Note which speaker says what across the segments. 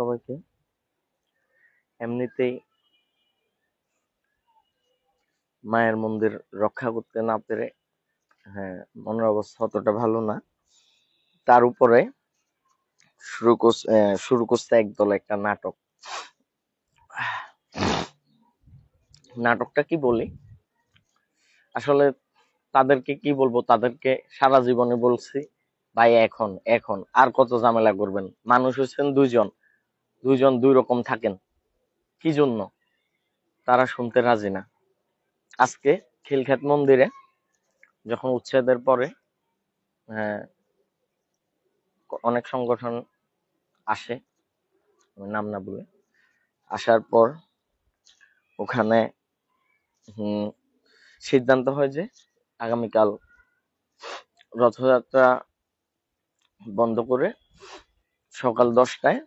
Speaker 1: সবাইকে। এমনিতেই মায়ের মন্দির রক্ষা করতে না পেরে মনের অবস্থা অতটা ভালো না। তার উপরে শুরু করছে একদল একটা নাটক। নাটকটা কি বলি, আসলে তাদেরকে কি বলবো, তাদেরকে সারা জীবনে বলছি ভাই এখন এখন আর কত ঝামেলা করবেন, মানুষ হচ্ছেন দুইজন দুই রকম থাকেন, কি জন্য তারা শুনতে রাজি না। আজকে খিলক্ষেত মন্দিরে যখন উচ্ছেদের পরে অনেক সংগঠন আসে, নাম না বলে, আসার পর ওখানে সিদ্ধান্ত হয় যে আগামীকাল রথযাত্রা বন্ধ করে সকাল 10টায়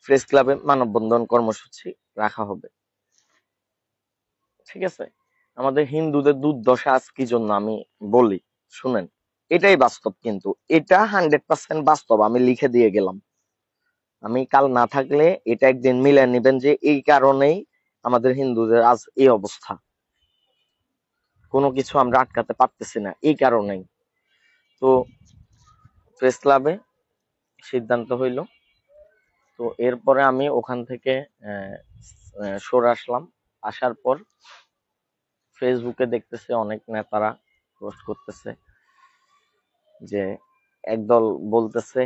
Speaker 1: প্রেস ক্লাবে মানববন্ধন কর্মসূচি রাখা হবে। ঠিক আছে, আমাদের হিন্দুদের দুর্দশা আজ কি জন্য আমি বলি শুনেন, এটাই বাস্তব, কিন্তু এটা 100% বাস্তব, আমি লিখে দিয়ে গেলাম। আমি কাল না থাকলে এটা একদিন মিলে নেবেন যে এই কারণেই আমাদের হিন্দুদের আজ এই অবস্থা, কোনো কিছু আমরা আটকাতে পারতেছি না এই কারণেই। তো প্রেস ক্লাবে সিদ্ধান্ত হইল, তো এরপরে আমি ওখান থেকে সরে আসলাম। আসার পর ফেসবুকে দেখতেছে অনেক নেতারা পোস্ট করতেছে যে একদল বলতেছে,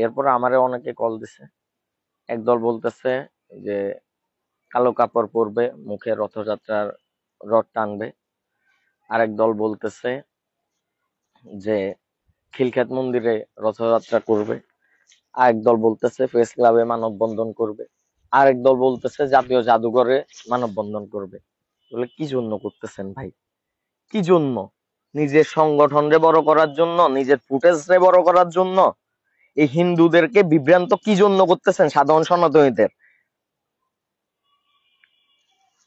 Speaker 1: এরপরে আমারে অনেকে কল দিছে, একদল বলতেছে যে কালো কাপড় পরবে, মুখে রথযাত্রার রথ টানবে। আরেক দল বলতেছে যে খিলক্ষেত মন্দিরে রথযাত্রা করবে। আরেক দল বলতেছে প্রেস ক্লাবে মানববন্ধন করবে। আরেক দল বলতেছে জাতীয় জাদুঘরে মানববন্ধন করবে। বলে কি জন্য করতেছেন ভাই, কি জন্য? নিজের সংগঠনরে বড় করার জন্য, নিজের ফুটেজরে বড় করার জন্য? এই হিন্দুদেরকে বিভ্রান্ত কি জন্য করতেছেন সাধারণ সনাতনীদের?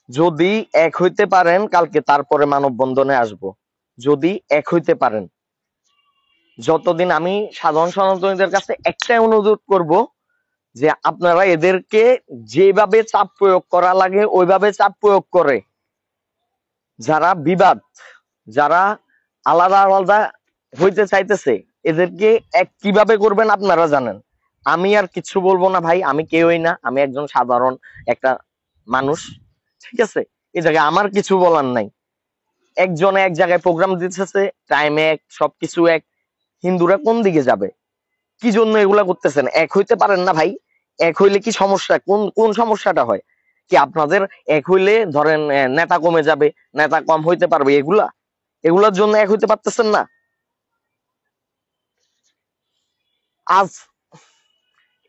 Speaker 1: যদি এক হইতে পারেন কালকে তারপরে মানববন্ধনে আসব, যদি এক হইতে পারেন। যতদিন আমি সাধারণ সনাতনীদের কাছে একটাই অনুরোধ করব যে আপনারা এদেরকে যেভাবে চাপ প্রয়োগ করা লাগে ওইভাবে চাপ প্রয়োগ করে, যারা বিবাদ, যারা আলাদা আলাদা হইতে চাইতেছে, এদেরকে এক কিভাবে করবেন আপনারা জানেন। আমি আর কিছু বলবো না ভাই, আমি কেউই না, আমি একজন সাধারণ একটা মানুষ। ঠিক আছে, এই জায়গায় আমার কিছু বলার নাই। একজনে এক জায়গায় প্রোগ্রাম দিতেছে, টাইমে এক, সবকিছু এক, হিন্দুরা কোন দিকে যাবে? কি জন্য এগুলা করতেছেন? এক হইতে পারেন না ভাই? এক হইলে কি সমস্যা, কোন কোন সমস্যাটা হয় কি আপনাদের? এক হইলে ধরেন নেতা কমে যাবে, নেতা কম হইতে পারবে, এগুলার জন্য এক হইতে পারতেছেন না। আজ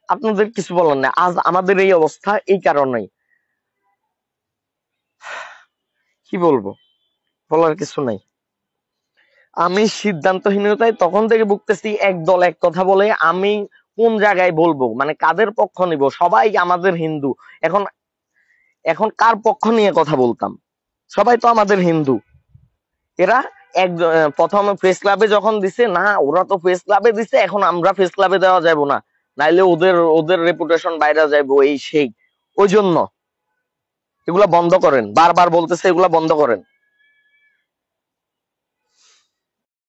Speaker 1: আপনাদের কিছু বলার নেই, আজ আমাদের এই অবস্থা এই কারণেই। কি বলবো, বলার কিছু নাই। আমি সিদ্ধান্তহীনতায় তখন থেকে ভুগতেছি। একদল এক কথা বলে, আমি কোন জায়গায় বলবো, মানে কাদের পক্ষ নিব? সবাই আমাদের হিন্দু। এখন এখন কার পক্ষ নিয়ে কথা বলতাম? সবাই তো আমাদের হিন্দু। এরা প্রথমে প্রেস ক্লাবে যখন দিছে, না ওরা তো প্রেস ক্লাবে দিছে, এখন আমরা প্রেস ক্লাবে দেওয়া যাবো না, নাইলে ওদের ওদের রেপুটেশন বাইরে যাইবো, এই সেই। ওই জন্য এগুলা বন্ধ করেন, বারবার বলতেছে এগুলা বন্ধ করেন।